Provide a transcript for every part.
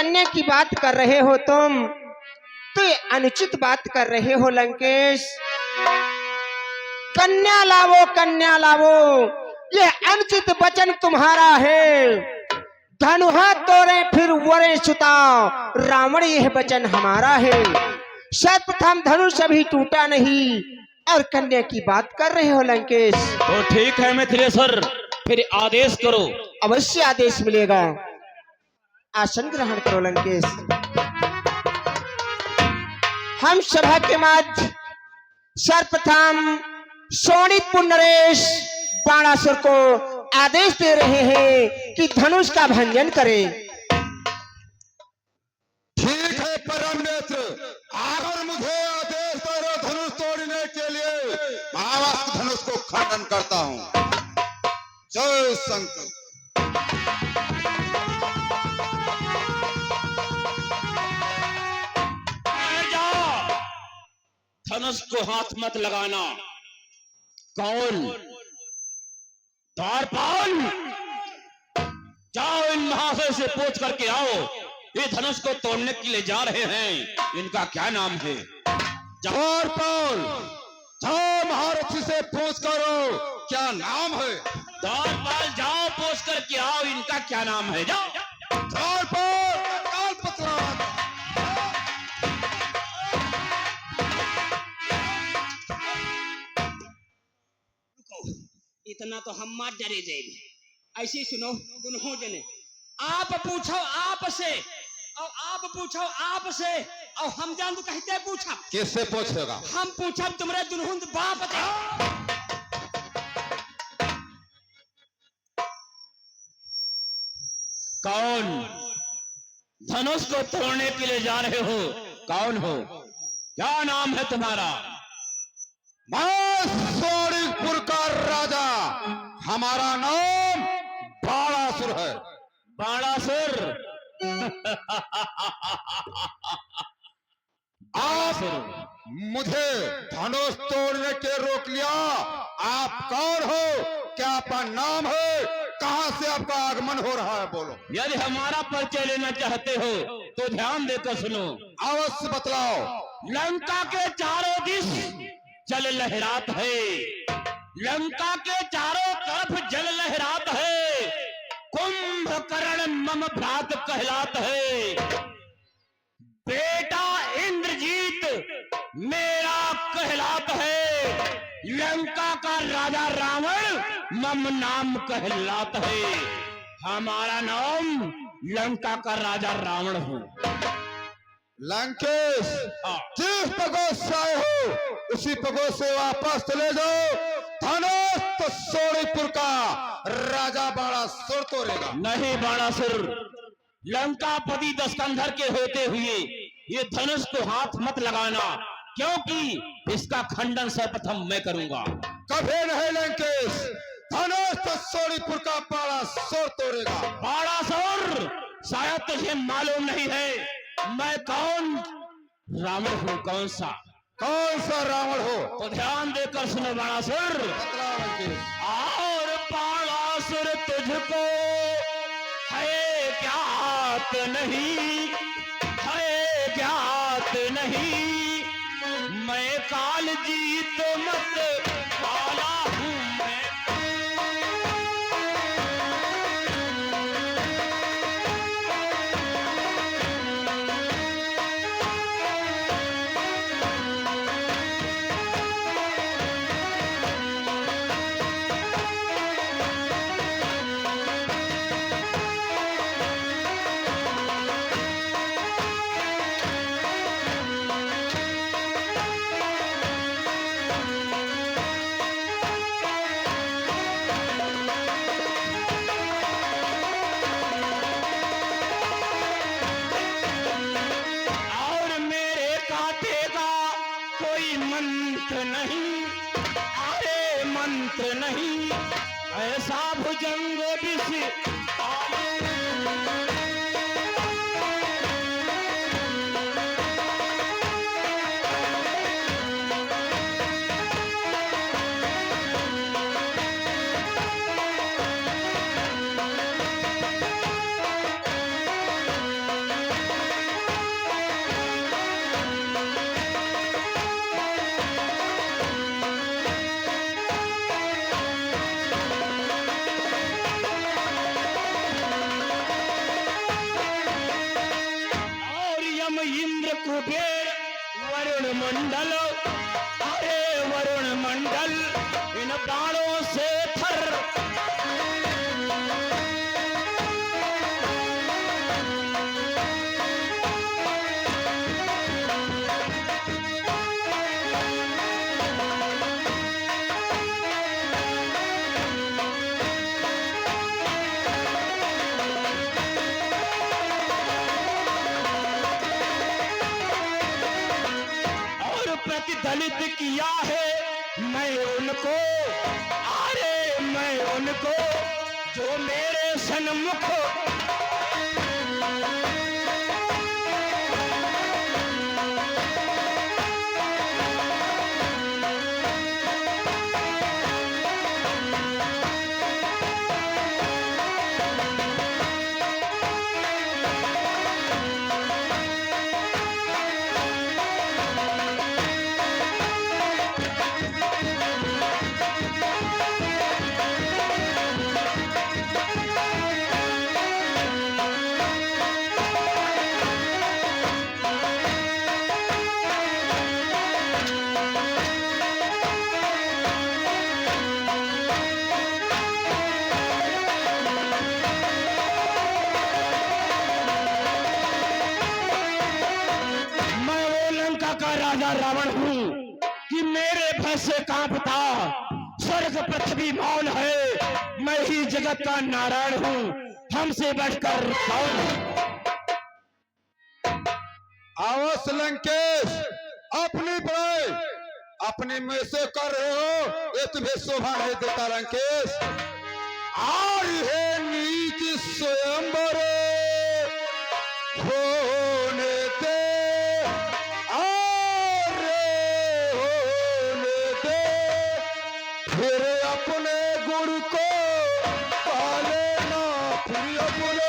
कन्या की बात कर रहे हो तुम, तो ये अनुचित बात कर रहे हो लंकेश। कन्या लावो, कन्या लावो, ये अनुचित वचन तुम्हारा है। धनुहा तोड़े फिर वरे सुता, रावण यह वचन हमारा है। सर्वप्रथम धनुष अभी टूटा नहीं और कन्या की बात कर रहे हो लंकेश। तो ठीक है मिथिलेश्वर, फिर आदेश करो। अवश्य आदेश मिलेगा। आसन ग्रहण करो लंकेश। हम सभा के मध्य सर्वप्रथम शोणितपुर नरेश बाणासुर को आदेश दे रहे हैं कि धनुष का भंजन करे। ठीक है परम नेत्र, अगर मुझे आदेश दो धनुष तोड़ने के लिए, महावास्त्र धनुष को खंडन करता हूं। जय शंकर। धनुष को हाथ मत लगाना। कौन? द्वारपाल, जाओ इन महाशय से पूछ करके आओ, ये धनुष को तोड़ने के लिए जा रहे हैं, इनका क्या नाम है? द्वारपाल, जाओ महारथी से पूछ करो क्या नाम है। द्वारपाल, जाओ पूछ करके आओ, इनका क्या नाम है? जाओ। द्वारपाल, काल पत्रा। इतना तो हम मत डरे जाए। ऐसे सुनो दोनों जने, आप पूछो आप से और आप पूछो आप से, और हम जान तो कहते पूछा। किससे पूछेगा? हम पूछा तुम्हारे दुनहुन बाप दे। कौन? धनुष को तोड़ने के लिए जा रहे हो, कौन हो? क्या नाम है तुम्हारा? मैं सोनिकपुर का राजा, हमारा नाम बाणासुर है। बाणासुर? आप मुझे धनुष तोड़ने के रोक लिया। आप कौन हो? क्या आपका नाम है? कहां से आपका आगमन हो रहा है? बोलो। यदि हमारा परिचय लेना चाहते हो तो ध्यान देकर सुनो। अवश्य बतलाओ। लंका के चारों दिश जल लहरात है, लंका के चारों तरफ जल लहरात है। कुंभकर्ण मम भ्रात कहलात है। बेटा इंद्रजीत मेरा कहलात है। लंका का राजा रावण मम नाम कहलात है। हमारा नाम लंका का राजा रावण हूँ। लंकेश, जिस पगोस से आए हो उसी पगोस से वापस चले जाओ। धनुष तो सोनीपुर का राजा बाणासुर तोड़ेगा। नहीं बाणासुर, लंकापति दस्कंधर के होते हुए ये धनुष को हाथ मत लगाना, क्योंकि इसका खंडन सर्वप्रथम मैं करूंगा। कभी नहीं लंकेश, धनुष तो सोनीपुर का बाणासुर तोड़ेगा। बाणासुर, शायद तुझे मालूम नहीं है मैं कौन रावण हूँ। कौन सा रावण हो? तो ध्यान देकर सुनो बाणासुर। बतलाओ लंकेश। और बाणासुर तुझको है ज्ञात नहीं, है ज्ञात नहीं, मैं काल जीत मत वाला हूँ मैं। मंत्र नहीं, अरे मंत्र नहीं, ऐसा भुजंग विष वरुण मंडल, अरे वरुण मंडल इन बाणों से थर। प्रतिदलित किया है मैं उनको, अरे मैं उनको जो मेरे सन्मुख राजा रावण हूँ कि मेरे भय से कांपता स्वर्ग पृथ्वी मौन है। मैं ही जगत का नारायण हूँ, हमसे बढ़कर कौन। आवस लंकेश, अपनी बड़ाई अपनी में से कर रहे हो, ये तुम्हें शोभा नहीं देता लंकेश। और है नीच स्वयंवर होने दे, फिर अपने गुरु को पाले ना, फिर अपने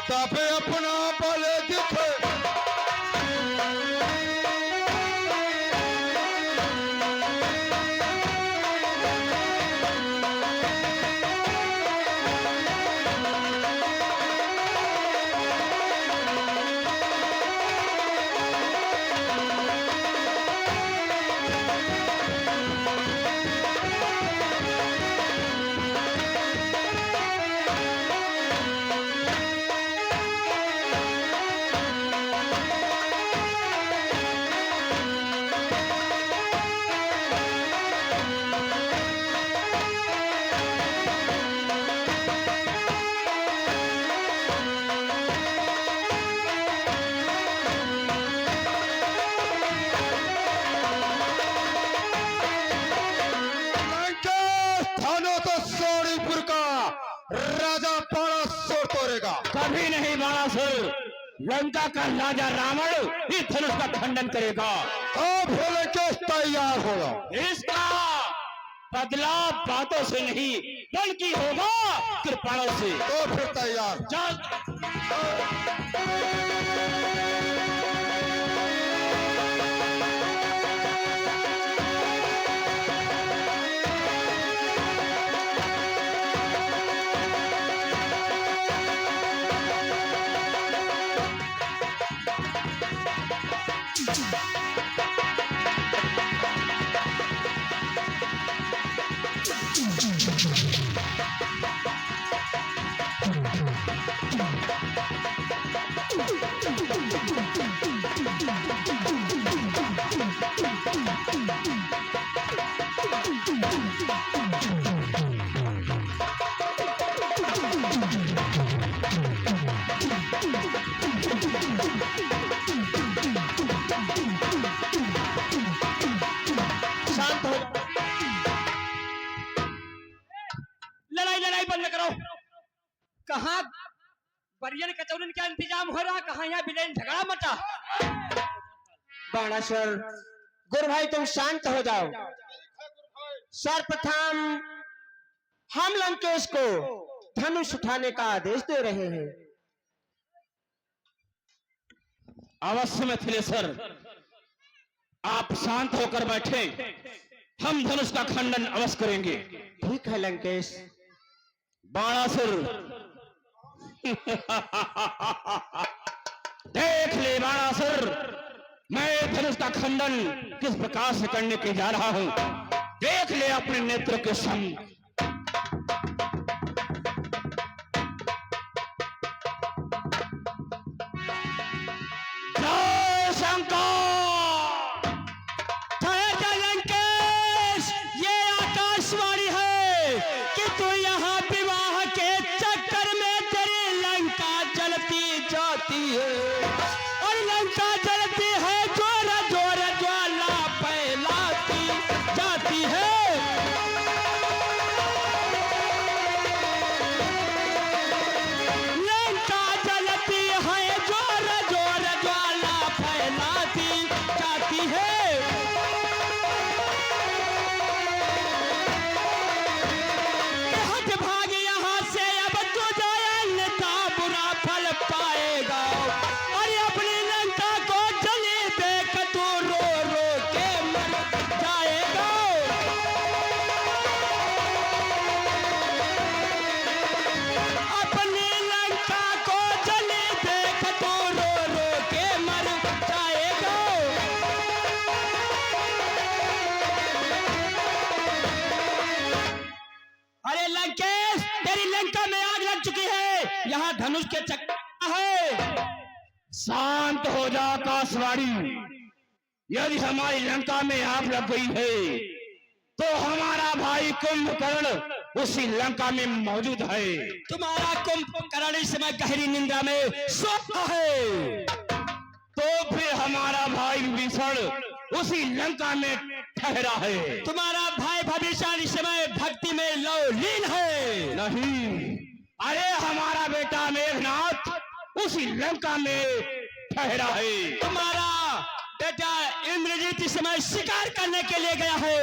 तबे अपना बल दिखे। राजा बाणासुर तोड़ेगा। कभी नहीं बाणासुर, लंका का राजा रावण ही धनुष का खंडन करेगा। तो फिर केस तैयार होगा। इसका बदला बातों से नहीं बल्कि होगा कृपाणों से। तो फिर तैयार चल। परियन कचौरन का इंतजाम हो रहा, कहाँ यहाँ बिलेन झगड़ा मचा। बाणासुर, गुरु भाई तुम शांत हो जाओ। सर्वप्रथम हम लंकेश को धनुष उठाने का आदेश दे रहे हैं। अवश्य मिथिलेश्वर, आप शांत होकर बैठे, हम धनुष का खंडन अवश्य करेंगे। ठीक है लंकेश। बाणासुर देख ले बाणासुर, मैं धनुष का खंडन किस प्रकार से करने के जा रहा हूं, देख ले अपने नेत्र के संग। जय शंकर। जय लंकेश, ये आकाशवाणी है कि तू यहाँ विवाह के चक्कर में तेरी लंका जलती जाती है, और लंका जलती है जोर जोर ज्वाला फैलाती जाती है। लंका जलती है जोर जोर ज्वाला फैलाती जाती है। हट भाग यहाँ से, अब तू जाएंगे का बुरा फल पाएगा, और अपनी लंका को जली देख तू रो रो के मर जाएगा। अपनी लंका को जली देख तू रो रो के मर जाएगा। अरे लंकेश, तेरी लंका में आग लग चुकी है, यहाँ धनुष के चक्कर है। शांत हो जा आकाशवाणी, यदि हमारी लंका में आग लग गई है तो हमारा भाई कुंभकर्ण उसी लंका में मौजूद है। तुम्हारा कुंभकर्ण इस समय गहरी निंद्रा में सोता है। तो फिर हमारा भाई विभीषण उसी लंका में ठहरा है। तुम्हारा भाई भविष्य इस समय भक्ति में लौलीन है। नहीं, अरे हमारा बेटा मेघनाथ उसी लंका में ठहरा है। तुम्हारा बेटा इंद्रजीत इस समय शिकार करने के लिए गया है।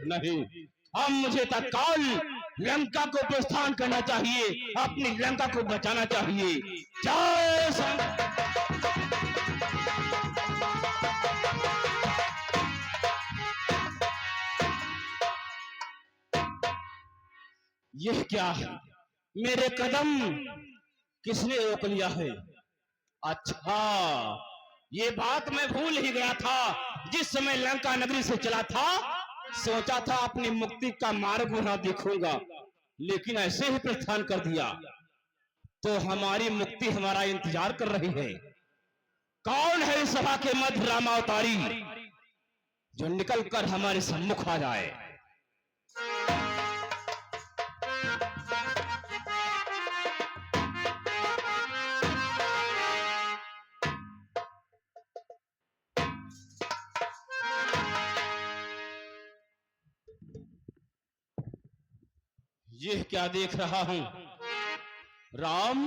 नहीं, अब मुझे तत्काल लंका को प्रस्थान करना चाहिए, अपनी लंका को बचाना चाहिए। जय यह क्या है? मेरे कदम किसने रोक लिया है? अच्छा, ये बात मैं भूल ही गया था। जिस समय लंका नगरी से चला था, सोचा था अपनी मुक्ति का मार्ग वहां देखूंगा, लेकिन ऐसे ही प्रस्थान कर दिया। तो हमारी मुक्ति हमारा इंतजार कर रही है। कौन है इस सभा के मध्य रामावतारी जो निकल कर हमारे सम्मुख आ जाए? यह क्या देख रहा हूं? राम,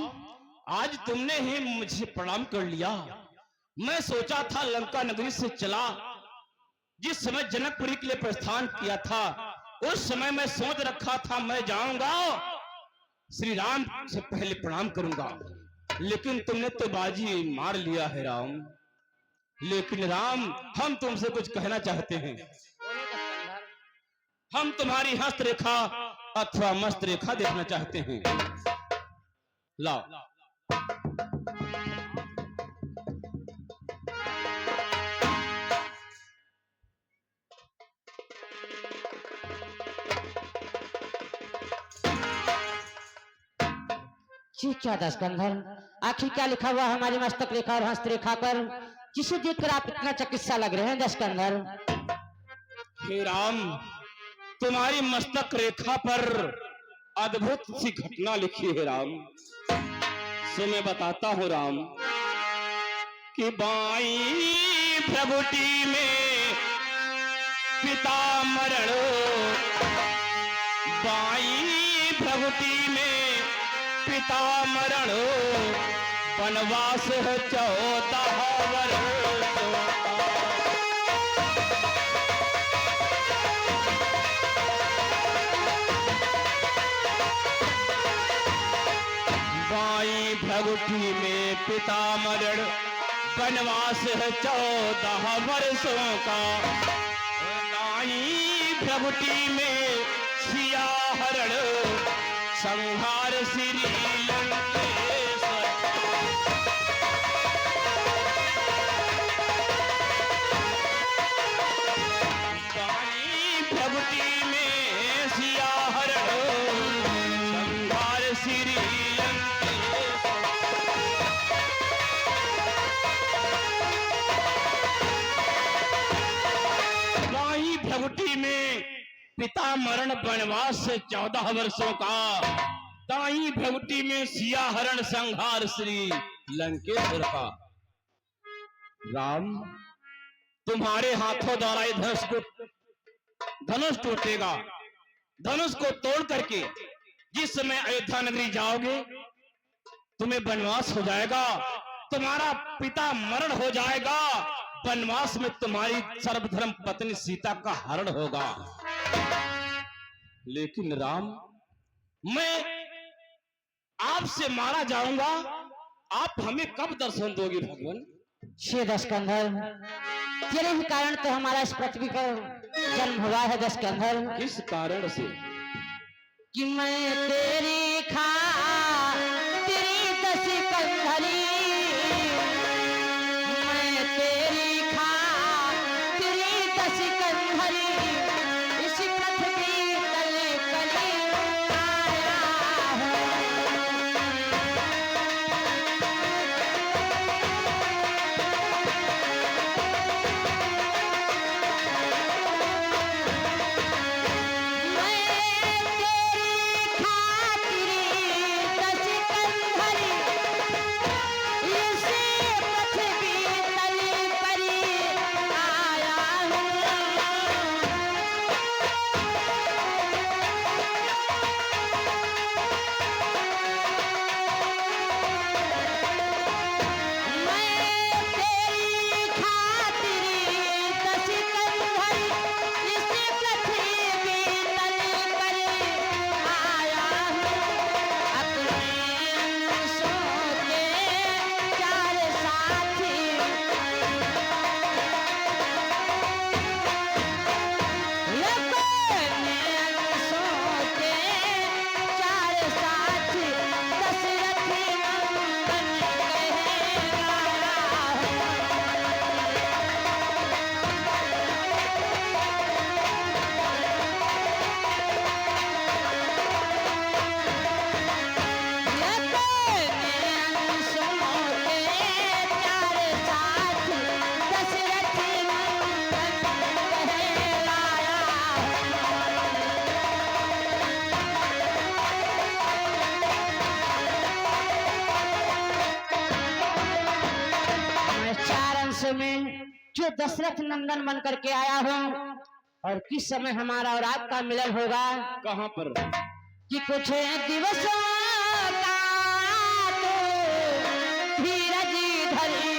आज तुमने ही मुझे प्रणाम कर लिया। मैं सोचा था लंका नगरी से चला, जिस समय जनकपुरी के लिए प्रस्थान किया था, उस समय मैं सोच रखा था मैं जाऊंगा श्री राम से पहले प्रणाम करूंगा, लेकिन तुमने तो बाजी मार लिया है राम। लेकिन राम, हम तुमसे कुछ कहना चाहते हैं। हम तुम्हारी हस्तरेखा अथवा मस्त रेखा देखना चाहते हैं। लाओ। जी क्या दशकंधर, आखिर क्या लिखा हुआ हमारी मस्तक रेखा और हस्तरेखा पर, जिसे देखकर आप इतना चिकित्सा लग रहे हैं दशकंधर? हे राम, तुम्हारी मस्तक रेखा पर अद्भुत सी घटना लिखी है राम। सो मैं बताता हूँ राम कि बाई भ्रगुटी में पिता मरण, बाई भ्रगुटी में पिता मरण वनवास है 14 वर्षों का। बाई भगुठी में पिता मरण वनवास है 14 वर्षों का। बाई भगुठी में सिया हरण संहार श्री लंकेश्वर। बाई भगुठी में सिया हरण संहार श्री लंकेश्वर। बाई भगुठी में पिता मरण वनवास से 14 वर्षों का। दाई भगुटी में सिया हरण संहार श्री लंकेश्वर का। राम, तुम्हारे हाथों द्वारा ये धनुष टूटेगा। धनुष को तोड़ करके जिस समय अयोध्या नगरी जाओगे तुम्हें वनवास हो जाएगा, तुम्हारा पिता मरण हो जाएगा। वनवास में तुम्हारी सर्वधर्म पत्नी सीता का हरण होगा। लेकिन राम, मैं आपसे मारा जाऊंगा, आप हमें कब दर्शन दोगे भगवान? छे दशकंधर, तेरे ही कारण तो हमारा इस पृथ्वी पर जन्म हुआ है दशकंधर। किस कारण से? कि मैं तेरी तेरी दशकंधरी, मैं तेरी तेरी दशकंधरी, इस पृथ्वी तले कली आया हूं। में जो दशरथ नंदन बन करके आया हूँ, और किस समय हमारा और आपका मिलन होगा? कहां पर? कि कुछ दिवसों का तो धीरज धरी